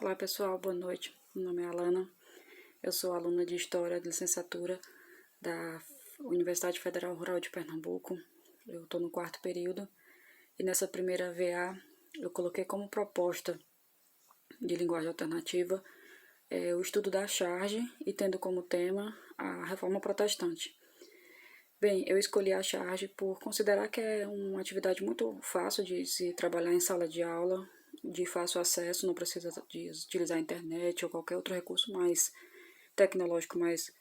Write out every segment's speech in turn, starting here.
Olá pessoal, boa noite. Meu nome é Alana, eu sou aluna de História de licenciatura da Universidade Federal Rural de Pernambuco. Eu estou no 4º período e nessa primeira VA eu coloquei como proposta de linguagem alternativa o estudo da charge e tendo como tema a Reforma Protestante. Bem, eu escolhi a charge por considerar que é uma atividade muito fácil de se trabalhar em sala de aula, de fácil acesso, não precisa de utilizar a internet ou qualquer outro recurso mais tecnológico, mais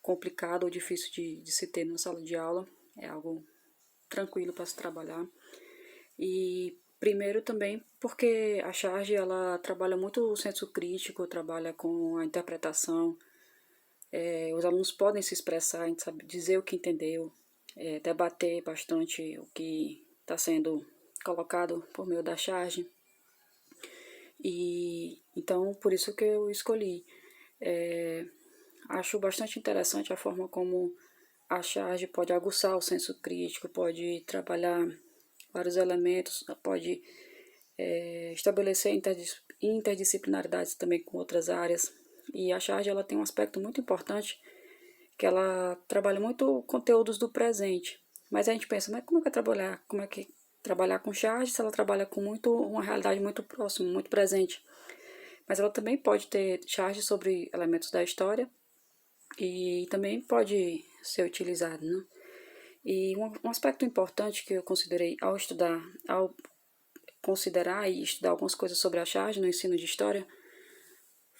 complicado ou difícil de se ter na sala de aula. É algo tranquilo para se trabalhar. E primeiro também porque a charge ela trabalha muito o senso crítico, trabalha com a interpretação. Os alunos podem se expressar, sabe, dizer o que entendeu, debater bastante o que está sendo colocado por meio da charge. E então, por isso que eu escolhi. Acho bastante interessante a forma como a charge pode aguçar o senso crítico, pode trabalhar vários elementos, pode estabelecer interdisciplinaridades também com outras áreas. E a charge ela tem um aspecto muito importante, que ela trabalha muito conteúdos do presente. Mas a gente pensa, mas como é que trabalhar com charge se ela trabalha com uma realidade muito próxima, muito presente? Mas ela também pode ter charge sobre elementos da história e também pode ser utilizado, né? E um aspecto importante que eu considerei ao considerar e estudar algumas coisas sobre a charge no ensino de história,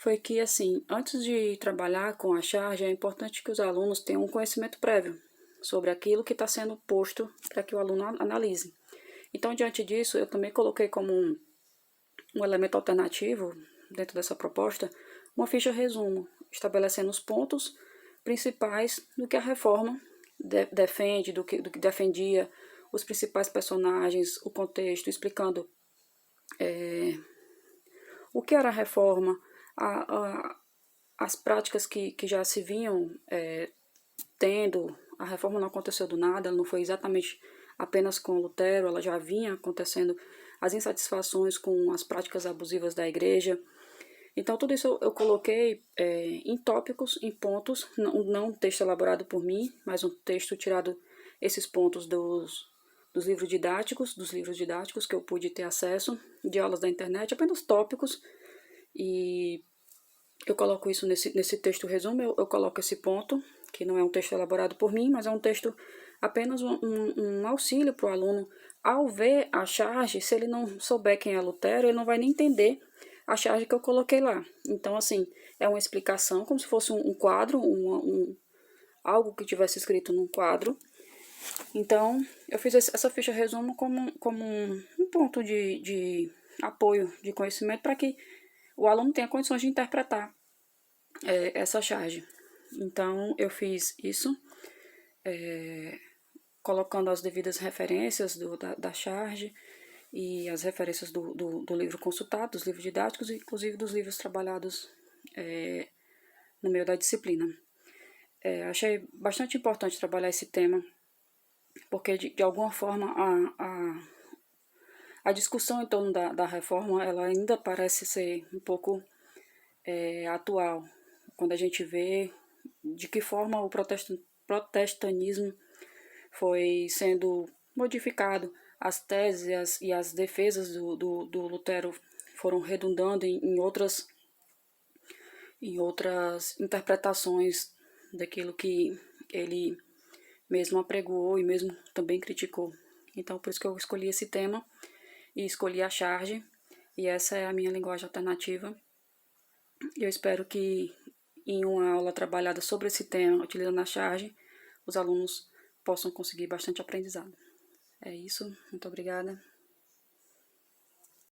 foi que, assim, antes de trabalhar com a charge, é importante que os alunos tenham um conhecimento prévio sobre aquilo que está sendo posto para que o aluno analise. Então, diante disso, eu também coloquei como um elemento alternativo dentro dessa proposta uma ficha resumo, estabelecendo os pontos principais do que a reforma defende, do que defendia, os principais personagens, o contexto, explicando o que era a reforma, as práticas que já se vinham tendo. A reforma não aconteceu do nada, ela não foi exatamente apenas com Lutero, ela já vinha acontecendo, as insatisfações com as práticas abusivas da igreja. Então, tudo isso eu coloquei em tópicos, em pontos, não um texto elaborado por mim, mas um texto tirado esses pontos dos livros didáticos que eu pude ter acesso, de aulas da internet, apenas tópicos, e eu coloco isso nesse texto resumo, eu coloco esse ponto, que não é um texto elaborado por mim, mas é um texto apenas um auxílio para o aluno. Ao ver a charge, se ele não souber quem é Lutero, ele não vai nem entender a charge que eu coloquei lá. Então, assim, é uma explicação, como se fosse um quadro, algo que tivesse escrito num quadro. Então, eu fiz essa ficha resumo como um ponto de apoio, de conhecimento, para que o aluno tenha condições de interpretar essa charge. Então, eu fiz isso, colocando as devidas referências da charge e as referências do livro consultado, dos livros didáticos e inclusive dos livros trabalhados no meio da disciplina. Achei bastante importante trabalhar esse tema, porque de alguma forma a discussão em torno da reforma ela ainda parece ser um pouco atual, quando a gente vê de que forma o protestantismo foi sendo modificado, as teses e as defesas do Lutero foram redundando em outras interpretações daquilo que ele mesmo apregoou e mesmo também criticou. Então, por isso que eu escolhi esse tema e escolhi a charge, e essa é a minha linguagem alternativa. Eu espero que em uma aula trabalhada sobre esse tema, utilizando a charge, os alunos possam conseguir bastante aprendizado. É isso, muito obrigada.